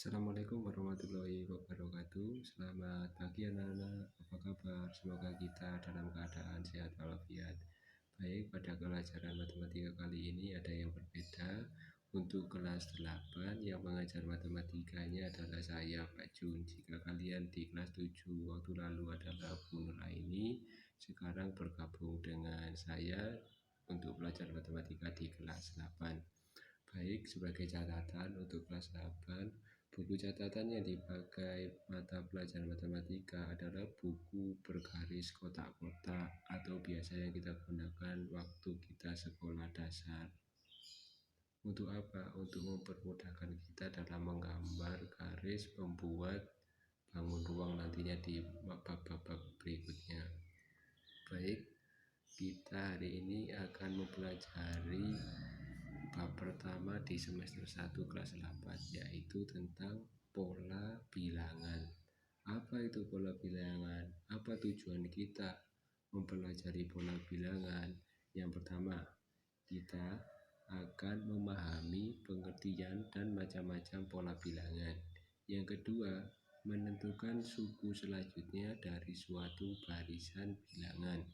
Assalamualaikum warahmatullahi wabarakatuh. Selamat pagi anak-anak, apa kabar? Semoga kita dalam keadaan sehat walafiat. Baik, pada pelajaran matematika kali ini ada yang berbeda. Untuk kelas 8 yang mengajar matematikanya adalah saya, Pak Jun. Jika kalian di kelas 7 waktu lalu adalah Bu Nuraini, sekarang bergabung dengan saya untuk belajar matematika di kelas 8. Baik, sebagai catatan untuk kelas 8, buku catatan yang dipakai mata pelajaran matematika adalah buku bergaris kotak-kotak atau biasa yang kita gunakan waktu kita sekolah dasar. Untuk apa? Untuk mempermudahkan kita dalam menggambar garis membuat bangun ruang nantinya di bab-bab berikutnya. Baik, kita hari ini akan mempelajari bab pertama di semester 1 kelas 8, yaitu tentang pola bilangan. Apa itu pola bilangan? Apa tujuan kita mempelajari pola bilangan? Yang pertama, kita akan memahami pengertian dan macam-macam pola bilangan. Yang kedua, menentukan suku selanjutnya dari suatu barisan bilangan.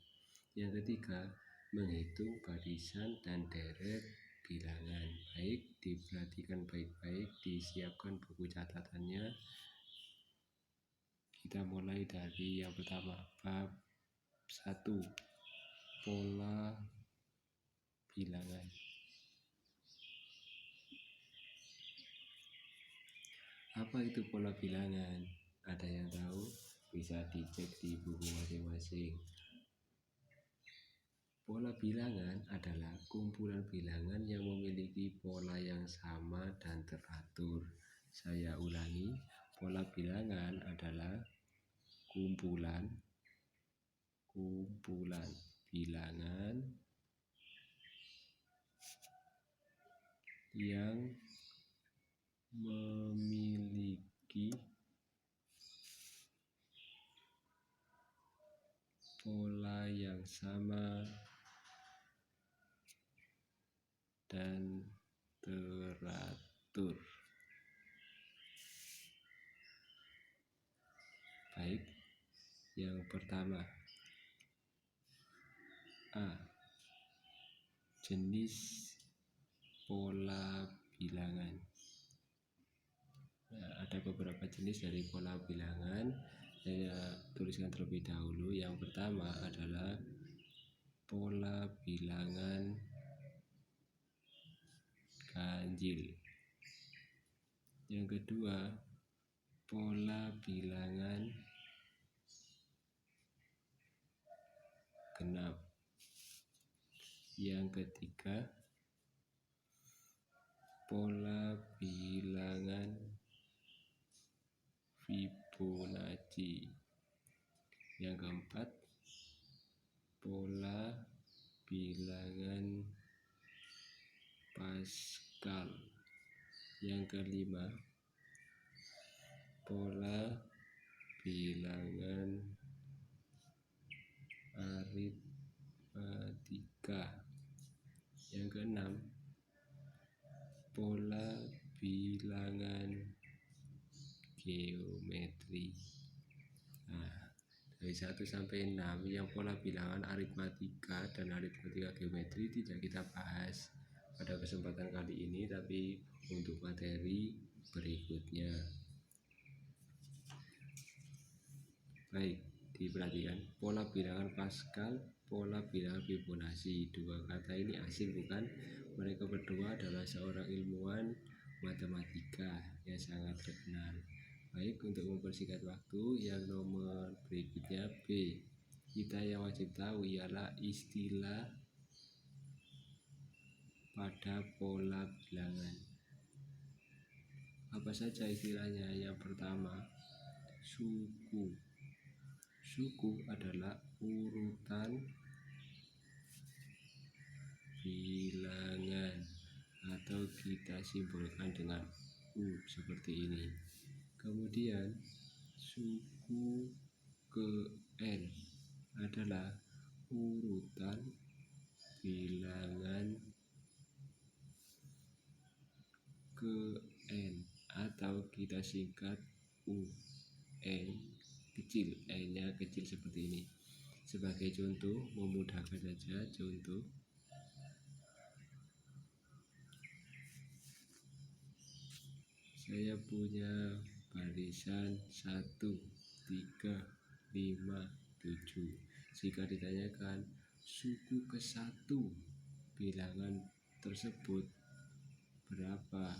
Yang ketiga, menghitung barisan dan deret bilangan. Baik, diperhatikan baik-baik, disiapkan buku catatannya. Kita mulai dari yang pertama, bab 1, pola bilangan. Apa itu pola bilangan? Ada yang tahu? Bisa dicek di buku masing-masing. Pola bilangan adalah kumpulan bilangan yang memiliki pola yang sama dan teratur. Saya ulangi, pola bilangan adalah kumpulan bilangan yang memiliki pola yang sama dan teratur. Baik, yang pertama, A. Jenis pola bilangan. Nah, ada beberapa jenis dari pola bilangan. Saya tuliskan terlebih dahulu. Yang pertama adalah pola bilangan ganjil. Yang kedua, pola bilangan genap. Yang ketiga, pola bilangan Fibonacci. Yang keempat, pola bilangan Pascal. Yang kelima, pola bilangan aritmatika. Yang keenam, pola bilangan geometri. Nah, dari 1 sampai 6 yang pola bilangan aritmatika dan aritmatika geometri tidak kita bahas pada kesempatan kali ini, tapi untuk materi berikutnya. Baik, diperhatikan pola bilangan Pascal, pola bilangan Fibonacci. Dua kata ini asing bukan? Mereka berdua adalah seorang ilmuwan matematika yang sangat terkenal. Baik, untuk mempersingkat waktu, yang nomor berikutnya B. Kita yang wajib tahu ialah istilah pada pola bilangan. Apa saja istilahnya? Yang pertama, suku. Suku adalah urutan bilangan atau kita simbolkan dengan U seperti ini. Kemudian suku ke N adalah urutan bilangan ke N atau atau kita singkat UN kecil, N-nya kecil seperti ini. Sebagai contoh, memudahkan saja contoh. Saya punya barisan 1, 3, 5, 7. Jika ditanyakan suku ke-1 bilangan tersebut berapa?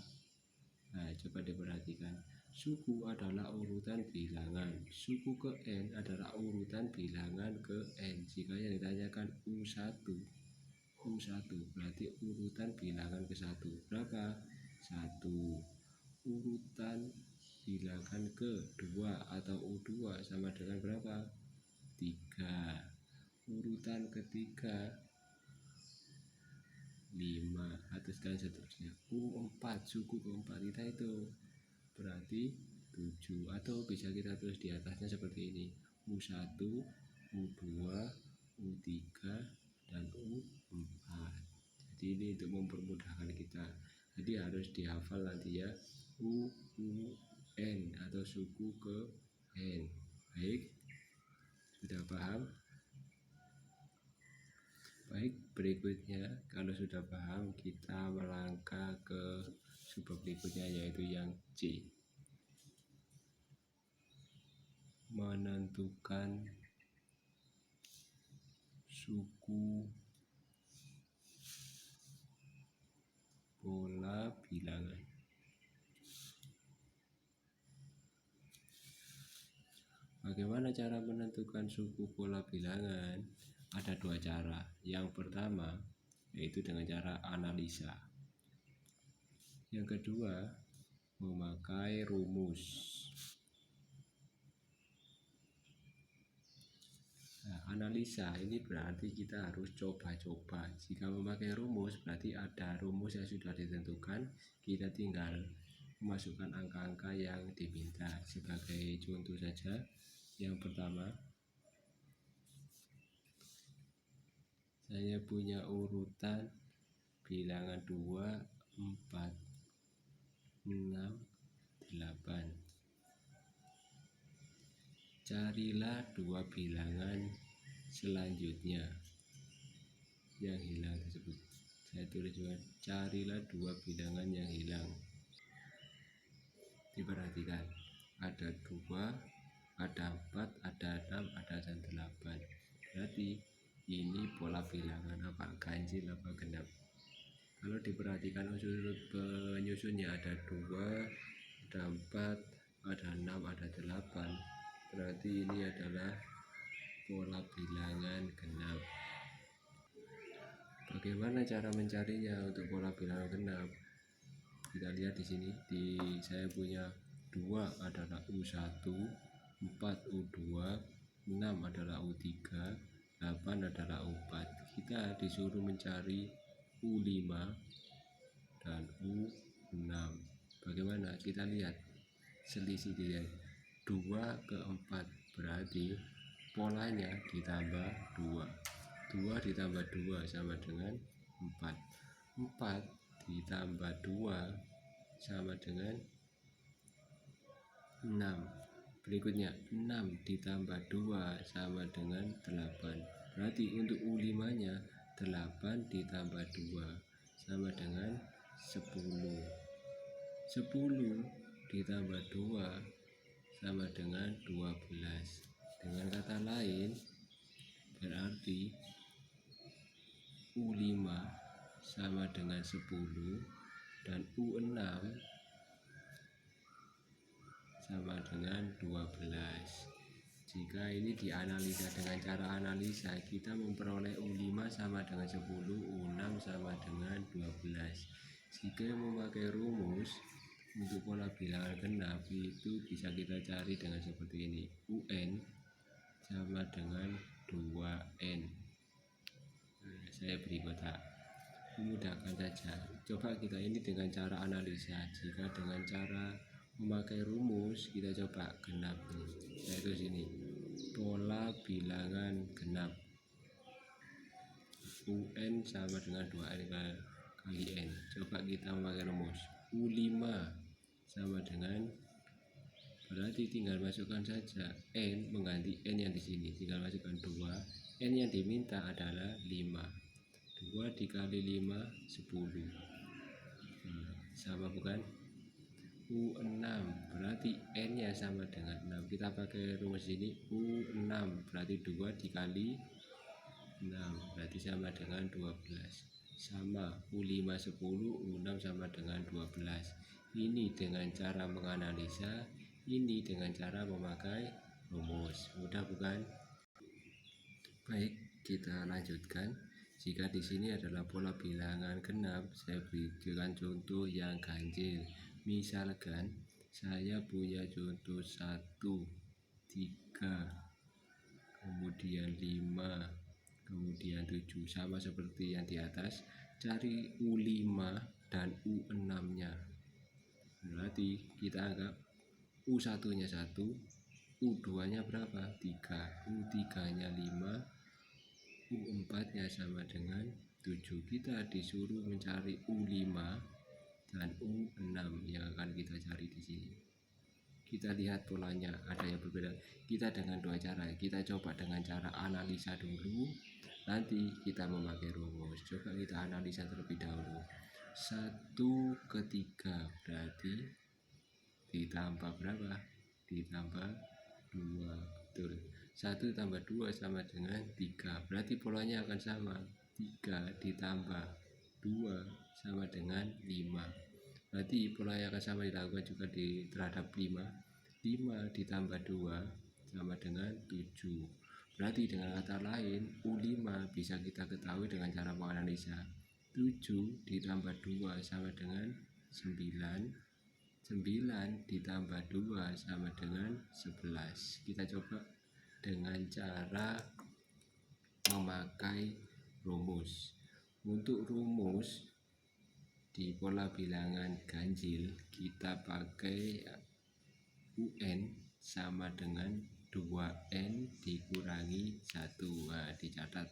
Nah, coba diperhatikan. Suku adalah urutan bilangan. Suku ke N adalah urutan bilangan ke N. Jika yang ditanyakan U1 berarti urutan bilangan ke-1 berapa? 1. Urutan bilangan ke-2 atau U2 sama dengan berapa? 3. Urutan ketiga 5 atau seterusnya. U4, suku keempat kita itu berarti 7, atau bisa kita tulis di atasnya seperti ini: U1, U2, U3, dan U4. Jadi ini untuk mempermudahkan kita. Jadi harus dihafal nanti ya, UN atau suku ke N. Baik, sudah paham? Baik, berikutnya kalau sudah paham kita melangkah ke subbab berikutnya, yaitu yang C. Menentukan suku pola bilangan. Bagaimana cara menentukan suku pola bilangan? Ada 2 cara. Yang pertama yaitu dengan cara analisa. Yang kedua memakai rumus. Nah, analisa ini berarti kita harus coba-coba. Jika memakai rumus berarti ada rumus yang sudah ditentukan, kita tinggal memasukkan angka-angka yang diminta. Sebagai contoh saja, yang pertama, saya punya urutan bilangan 2, 4, 6, 8. Carilah 2 bilangan selanjutnya yang hilang tersebut. Saya tulis juga, carilah 2 bilangan yang hilang. Diperhatikan, ada 2, ada 4, ada 6, ada 8. Berarti ini pola bilangan apa? Ganjil apa genap? Kalau diperhatikan unsur penyusunnya ada 2, ada 4, ada 6, ada 8. Berarti ini adalah pola bilangan genap. Bagaimana cara mencarinya untuk pola bilangan genap? Kita lihat di sini, saya punya 2 adalah U1, 4 U2, 6 adalah U3, 8 adalah U4. Kita disuruh mencari U5 dan U6. Bagaimana? Kita lihat selisih dia 2 ke 4, berarti polanya ditambah 2. 2 ditambah 2 sama dengan 4. 4 ditambah 2 sama dengan 6. Berikutnya 6 ditambah 2 sama dengan 8. Berarti untuk U5 nya 8 ditambah 2 sama dengan 10. 10 ditambah 2 sama dengan 12. Dengan kata lain berarti U5 sama dengan 10 dan U6 sama dengan 12. Jika ini dianalisa dengan cara analisa, kita memperoleh U5 sama dengan 10, U6 sama dengan 12. Jika memakai rumus untuk pola bilangan genap itu bisa kita cari dengan seperti ini. UN sama dengan 2N. Nah, saya beri kotak. Memudahkan saja. Coba kita ini dengan cara analisa. Jika dengan cara memakai rumus, kita coba genap. Yaitu sini, pola bilangan genap. UN sama dengan 2N kali N. Coba kita memakai rumus. U5 sama dengan, berarti tinggal masukkan saja N mengganti N yang di sini, tinggal masukkan 2. N yang diminta adalah 5. 2 dikali 5 10. Sama bukan? U6 berarti N nya sama dengan 6. Kita pakai rumus ini, U6 berarti 2 dikali 6 berarti sama dengan 12. Sama U5 10, U6 sama dengan 12. Ini dengan cara menganalisa, ini dengan cara memakai rumus. Mudah bukan? Baik, kita lanjutkan. Jika di sini adalah pola bilangan genap, saya berikan contoh yang ganjil. Misalkan saya punya contoh 1, 3, kemudian 5, kemudian 7, sama seperti yang di atas. Cari U5 dan U6-nya. Berarti kita anggap U1-nya 1, U2-nya berapa? 3, U3-nya 5, U4-nya sama dengan 7. Kita disuruh mencari U5 dan U6 yang akan kita cari di sini. Kita lihat polanya ada yang berbeda. Kita dengan dua cara. Kita coba dengan cara analisa dulu, nanti kita memakai rumus. Coba kita analisa terlebih dahulu. 1 ke 3 berarti ditambah berapa? Ditambah 2. Betul. 1 tambah 2 sama dengan 3. Berarti polanya akan sama. 3 ditambah 2 sama dengan 5. Berarti pola yang akan sama dilakukan juga terhadap 5. 5 ditambah 2 sama dengan 7. Berarti dengan kata lain, U5 bisa kita ketahui dengan cara menganalisa. 7 ditambah 2 sama dengan 9. 9 ditambah 2 sama dengan 11. Kita coba dengan cara memakai rumus. Untuk rumus di pola bilangan ganjil kita pakai UN sama dengan 2N dikurangi 1. Nah, dicatat,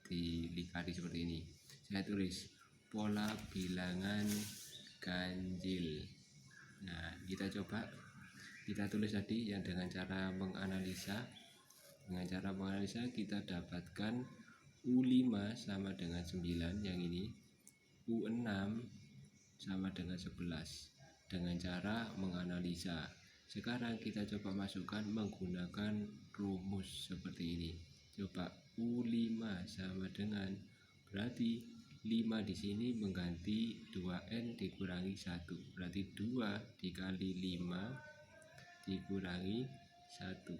dilihat seperti ini. Saya tulis pola bilangan ganjil. Nah, kita coba kita tulis tadi yang dengan cara menganalisa. Dengan cara menganalisa kita dapatkan U5 sama dengan 9 yang ini, U6 sama dengan 11 dengan cara menganalisa. Sekarang kita coba masukkan menggunakan rumus seperti ini. Coba U5 sama dengan, berarti 5 di sini mengganti 2N dikurangi 1. Berarti 2 dikali 5 dikurangi 1.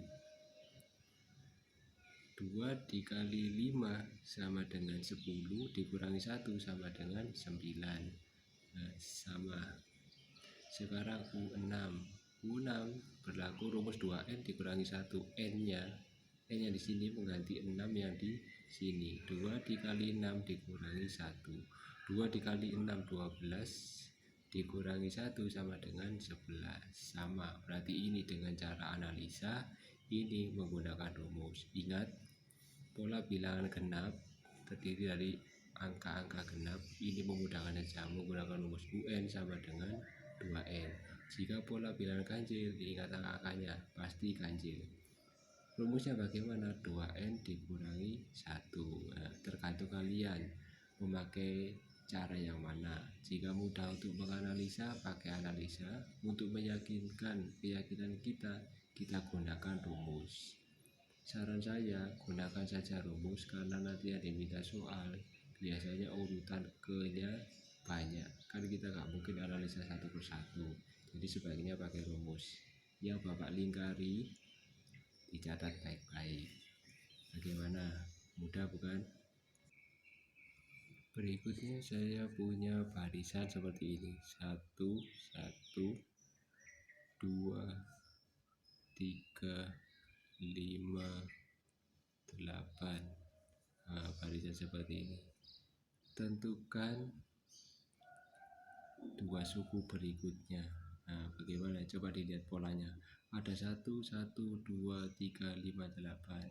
2 dikali 5 sama dengan 10 dikurangi 1 sama dengan 9. Nah, sama. Sekarang U6 berlaku rumus 2N dikurangi 1. N nya di sini mengganti 6 yang di sini. 2 dikali 6 dikurangi 1. 2 dikali 6 12 dikurangi 1 sama dengan 11. Sama, berarti ini dengan cara analisa, ini menggunakan rumus. Ingat, pola bilangan genap terdiri dari angka-angka genap. Ini memudahkan saja, menggunakan rumus UN sama dengan 2N. Jika pola bilangan ganjil, diingat angka-angkanya, pasti ganjil. Rumusnya bagaimana? 2N dikurangi 1. Nah, tergantung kalian memakai cara yang mana. Jika mudah untuk menganalisa, pakai analisa. Untuk meyakinkan keyakinan kita gunakan rumus. Saran saya, gunakan saja rumus karena nanti ada diminta soal, biasanya urutan ke-nya banyak. Kan kita nggak mungkin analisa satu persatu. Jadi sebaiknya pakai rumus. Yang Bapak lingkari, dicatat baik-baik. Bagaimana? Mudah bukan? Berikutnya saya punya barisan seperti ini. 1, 1, 2, 3, 5, 8. Nah, barisan seperti ini. Tentukan dua suku berikutnya. Nah, bagaimana? Coba dilihat polanya. Ada 1, 1, 2, 3, 5, 8.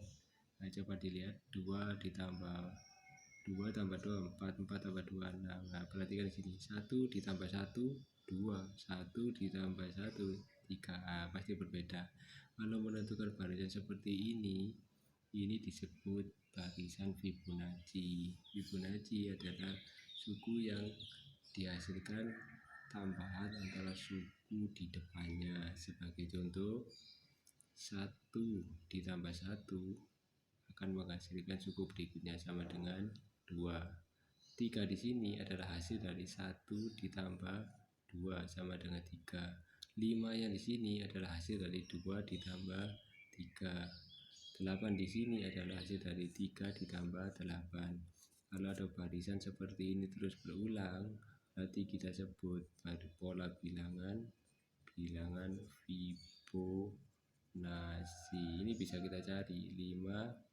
Nah, coba dilihat 2 ditambah 2 tambah 2 4, 4 tambah 2 6. Nah, perhatikan di sini. 1 ditambah 1 2, 1 ditambah 1 3. Nah, pasti berbeda. Kalau menentukan barisan seperti ini disebut barisan Fibonacci. Fibonacci adalah suku yang dihasilkan tambahan antara suku di depannya. Sebagai contoh, 1 ditambah 1 akan menghasilkan suku berikutnya sama dengan 2. 3 di sini adalah hasil dari 1 ditambah 2 sama dengan 3. 5 yang di sini adalah hasil dari 2 ditambah 3. 8 di sini adalah hasil dari 3 ditambah 8. Kalau ada barisan seperti ini terus berulang, berarti kita sebut pola bilangan Fibonacci. Ini bisa kita cari. 5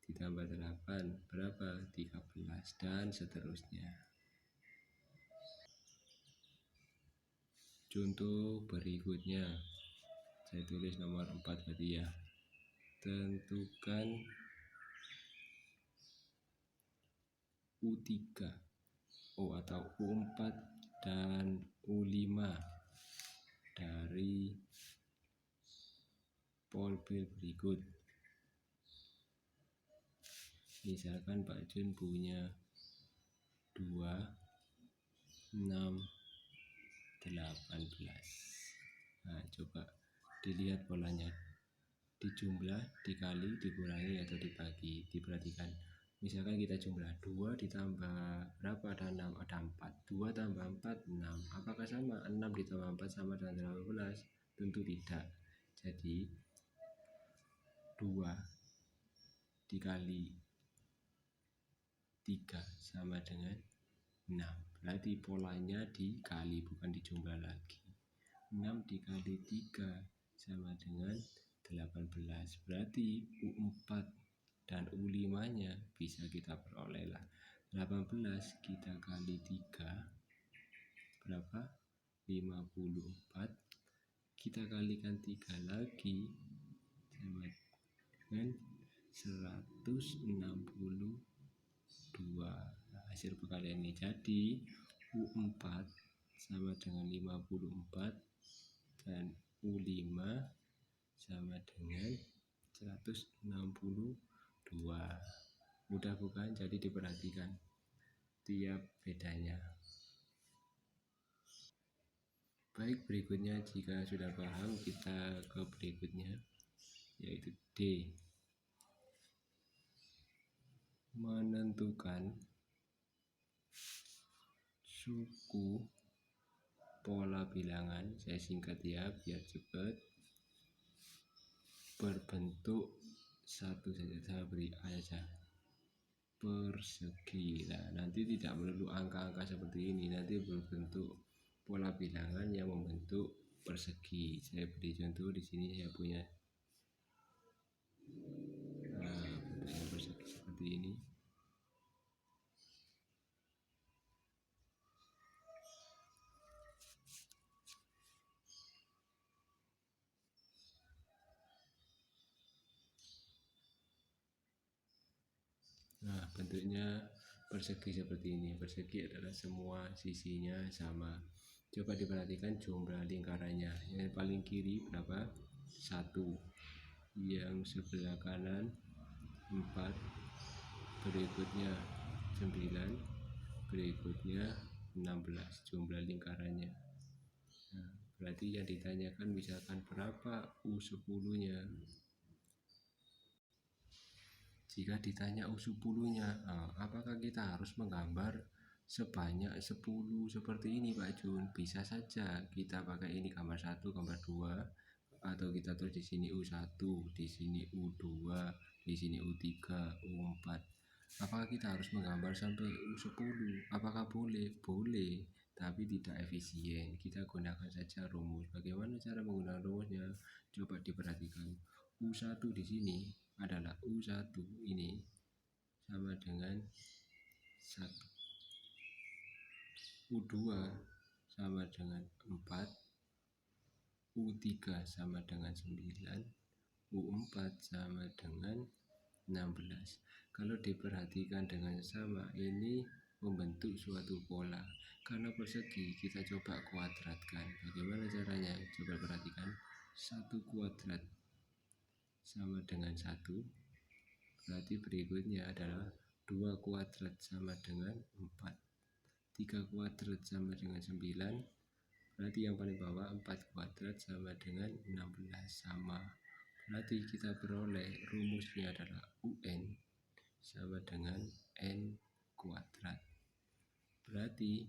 ditambah 8 berapa? 13 dan seterusnya. Contoh berikutnya, saya tulis nomor 4 tadi ya. Tentukan U3 atau U4 dan U5 dari polbil berikut. Misalkan Pak Jun punya 2, 6, 18. Nah, coba dilihat polanya. Dijumlah, dikali, dikurangi, atau dibagi. Diperhatikan. Misalkan kita jumlah 2 ditambah berapa? Ada 6, ada 4. 2 tambah 4, 6. Apakah sama? 6 ditambah 4 sama dengan 18? Tentu tidak. Jadi 2 dikali 3 sama dengan 6. Berarti polanya dikali, bukan dijumlah lagi. 6 dikali 3 sama dengan 18. Berarti U4 dan U5 nya bisa kita peroleh lah. 18 kita kali 3 berapa? 54. Kita kalikan 3 lagi sama dengan 162. Hasil perkalian ini jadi U4 sama dengan 54 dan U5 sama dengan 162. Mudah bukan? Jadi diperhatikan tiap bedanya. Baik, berikutnya jika sudah paham kita ke berikutnya, yaitu D. Menentukan suku pola bilangan, saya singkat ya biar cepat, berbentuk satu saja, saya beri A saja, persegi. Nah, nanti tidak melulu angka-angka seperti ini, nanti berbentuk pola bilangan yang membentuk persegi. Saya beri contoh di sini, saya punya bentuknya persegi seperti ini. Nah, bentuknya persegi seperti ini. Persegi adalah semua sisinya sama. Coba diperhatikan jumlah lingkarannya. Yang paling kiri berapa? 1. Yang sebelah kanan 4. Berikutnya 9. Berikutnya 16. Jumlah lingkarannya. Nah, berarti yang ditanyakan misalkan berapa U10-nya. Jika ditanya U10-nya, apakah kita harus menggambar sebanyak 10 seperti ini Pak Jun? Bisa saja kita pakai ini gambar 1, gambar 2, atau kita tulis di sini U1, di sini U2, di sini U3, U4. Apakah kita harus menggambar sampai U10? Apakah boleh? Boleh, tapi tidak efisien. Kita gunakan saja rumus. Bagaimana cara menggunakan rumusnya? Coba diperhatikan. U1 di sini adalah U1 ini sama dengan 1. U2 sama dengan 4. U3 sama dengan 9. U4 sama dengan 16. Kalau diperhatikan dengan sama, ini membentuk suatu pola. Karena persegi, kita coba kuadratkan. Bagaimana caranya? Coba perhatikan. 1 kuadrat sama dengan 1. Berarti berikutnya adalah 2 kuadrat sama dengan 4. 3 kuadrat sama dengan 9. Berarti yang paling bawah 4 kuadrat sama dengan 16. Sama. Berarti kita peroleh rumusnya adalah UN sama dengan N kuadrat. Berarti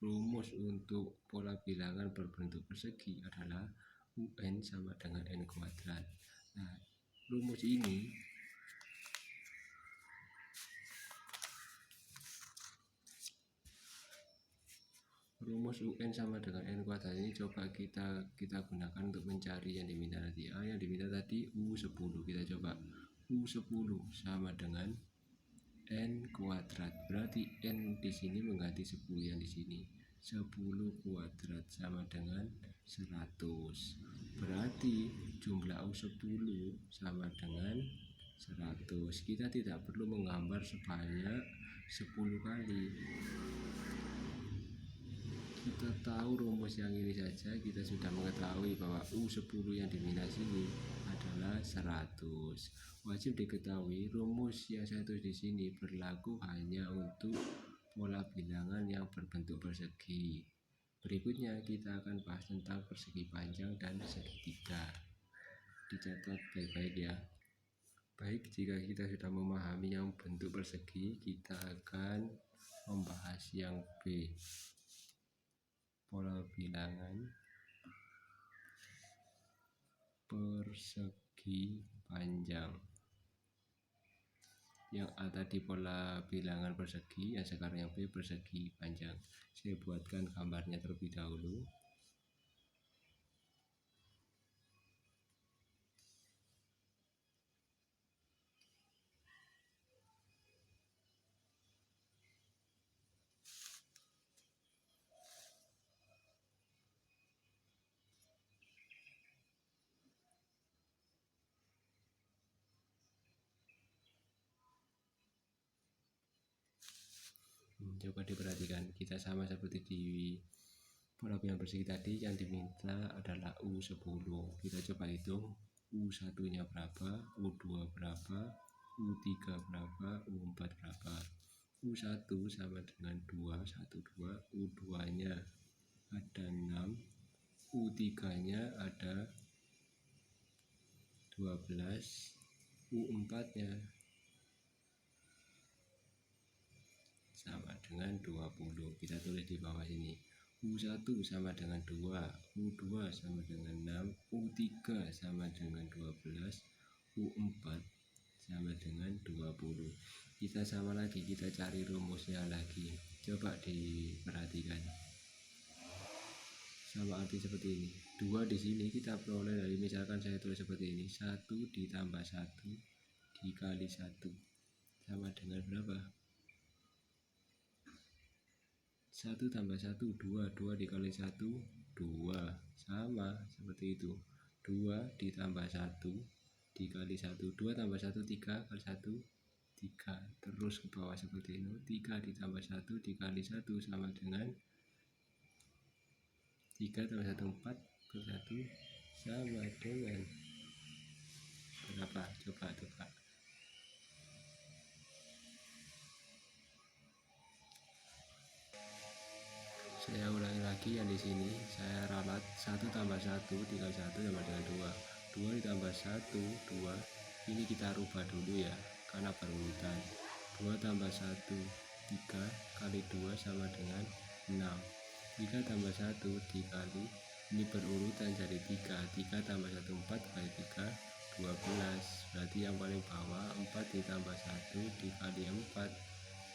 rumus untuk pola bilangan berbentuk persegi adalah UN sama dengan N kuadrat. Nah, rumus ini rumus UN sama dengan N kuadrat ini coba kita gunakan untuk mencari yang diminta tadi. Yang diminta tadi U10. Kita coba U10 sama dengan N kuadrat. Berarti N di sini mengganti 10 yang di sini. 10 kuadrat sama dengan 100. Berarti jumlah U10 sama dengan 100. Kita tidak perlu menggambar sebanyak 10 kali. Kita tahu rumus yang ini saja, kita sudah mengetahui bahwa U10 yang diminta sini adalah 100. Wajib diketahui rumus yang saya tulis di sini berlaku hanya untuk pola bilangan yang berbentuk persegi. Berikutnya kita akan bahas tentang persegi panjang dan segitiga. Dicatat baik-baik ya. Baik, jika kita sudah memahami yang bentuk persegi, kita akan membahas yang B. Pola bilangan persegi panjang. Yang ada di pola bilangan persegi, yang sekarang yang B persegi panjang. Saya buatkan gambarnya terlebih dahulu. Coba diperhatikan, kita sama seperti di pola bilangan persegi tadi, yang diminta adalah U10. Kita coba hitung U1 nya berapa, U2 berapa, U3 berapa, U4 berapa. U1 sama dengan 2, 1, 2. U2 nya ada 6, U3 nya ada 12, U4 nya sama dengan 20. Kita tulis di bawah sini. U1 sama dengan 2, U2 sama dengan 6, U3 sama dengan 12, U4 sama dengan 20. Kita sama lagi, kita cari rumusnya lagi. Coba diperhatikan. Sama arti seperti ini. 2 di sini kita peroleh dari, misalkan saya tulis seperti ini. 1 ditambah 1 dikali 1 sama dengan berapa? 1 tambah 1, 2. 2 dikali 1, 2. Sama seperti itu. 2 ditambah 1 dikali 1. 2 tambah 1, 3 kali 1, 3. Terus ke bawah seperti ini. 3 ditambah 1 dikali 1 sama dengan 3 tambah 1, 4 kali 1 sama dengan berapa? Coba tebak. Saya ulangi lagi yang di sini, saya ralat 1 tambah 1 dikali 1 sama dengan 2. 2 ditambah 1, 2. Ini kita rubah dulu ya, karena berurutan. 2 tambah 1, 3 kali 2 sama dengan 6. 3 tambah 1 dikali, ini berurutan jadi 3. 3 tambah 1, 4 kali 3, 12. Berarti yang paling bawah 4 ditambah 1 dikali 4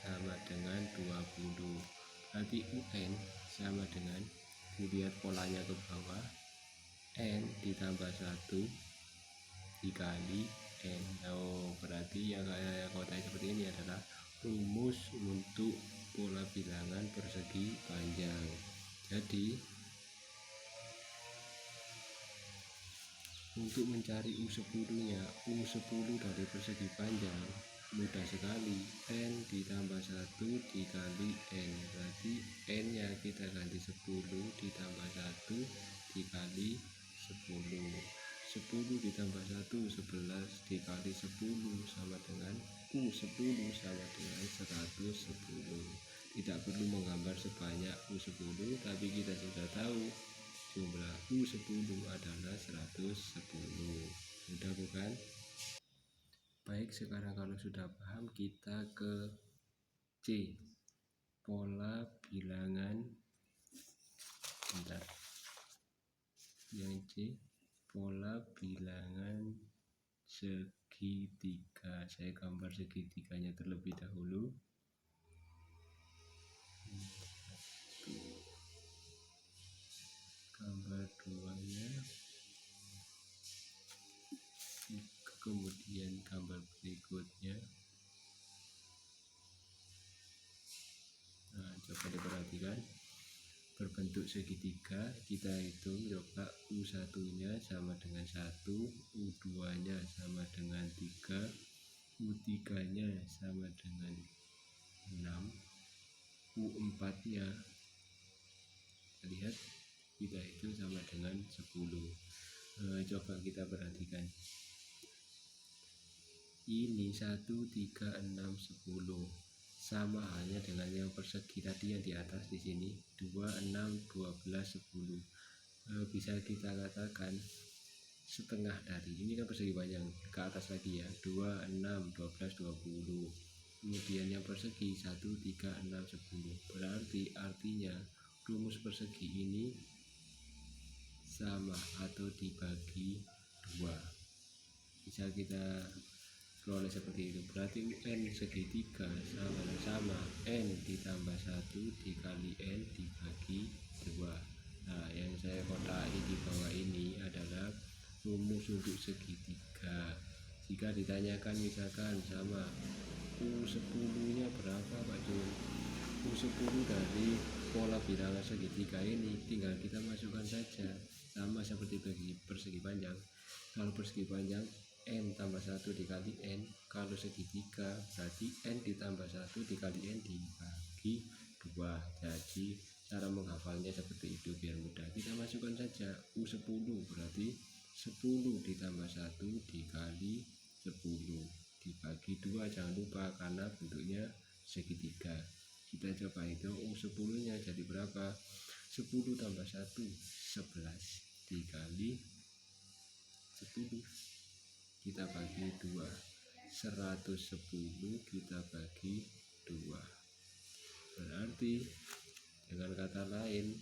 sama dengan 20. Berarti UN sama dengan, dilihat polanya ke bawah, N ditambah 1 dikali N. Berarti yang saya kotai seperti ini adalah rumus untuk pola bilangan persegi panjang. Jadi Untuk mencari U10-nya, U10 dari persegi panjang mudah sekali, N ditambah 1 dikali N, berarti N nya kita ganti 10 ditambah 1 dikali 10. 10 ditambah 1 11 dikali 10 sama dengan U10 sama dengan 110. Tidak perlu menggambar sebanyak U10, tapi kita sudah tahu jumlah U10 adalah 110. Mudah bukan? Baik, sekarang kalau sudah paham, kita ke C, pola bilangan. Bentar. Yang C, pola bilangan segitiga. Saya gambar segitiganya terlebih dahulu. Gambar duanya, kemudian gambar berikutnya. Nah, coba diperhatikan, berbentuk segitiga. Kita hitung, coba U1 nya sama dengan 1, U2 nya sama dengan 3, U3 nya sama dengan 6, U4 nya lihat kita hitung sama dengan 10. Coba kita perhatikan, ini 1, 3, 6, 10 sama halnya dengan yang persegi tadi yang di atas. Di sini 2, 6, 12, 10. Bisa kita katakan setengah dari ini kan persegi panjang, ke atas lagi ya, 2, 6, 12, 20. Kemudian yang persegi 1, 3, 6, 10. Berarti artinya rumus persegi ini sama atau dibagi 2. Bisa kita peroleh seperti itu. Berarti N segitiga sama N ditambah 1 dikali N dibagi 2. Nah, yang saya kotai di bawah ini adalah rumus untuk segitiga. Jika ditanyakan misalkan sama U10 nya berapa Pak Jun, U10 dari pola bilangan segitiga ini tinggal kita masukkan saja, sama seperti bagi persegi panjang. Kalau persegi panjang N tambah 1 dikali N, kalau segitiga berarti N ditambah 1 dikali N dibagi 2. Jadi cara menghafalnya seperti itu biar mudah. Kita masukkan saja U10 berarti 10 ditambah 1 dikali 10 dibagi 2, jangan lupa karena bentuknya segitiga. Kita coba hitung U10 nya jadi berapa, 10 tambah 1 11 dikali 10 kita bagi 2, 110 kita bagi 2. Berarti dengan kata lain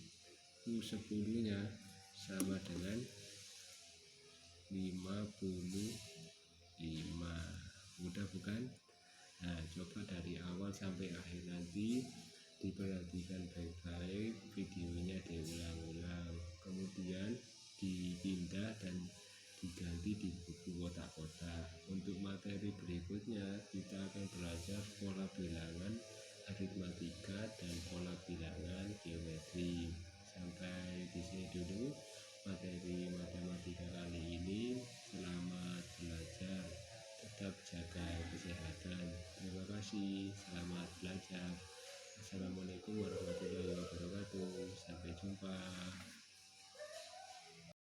U10 nya sama dengan 55. Mudah bukan? Nah, coba dari awal sampai akhir nanti diperhatikan baik-baik, videonya diulang-ulang, kemudian dipindah dan diganti di buku kotak-kotak. Untuk materi berikutnya kita akan belajar pola bilangan aritmatika dan pola bilangan geometri. Sampai di sini dulu materi matematika kali ini. Selamat belajar, tetap jaga kesehatan. Terima kasih, selamat belajar. Assalamualaikum warahmatullahi wabarakatuh. Sampai jumpa.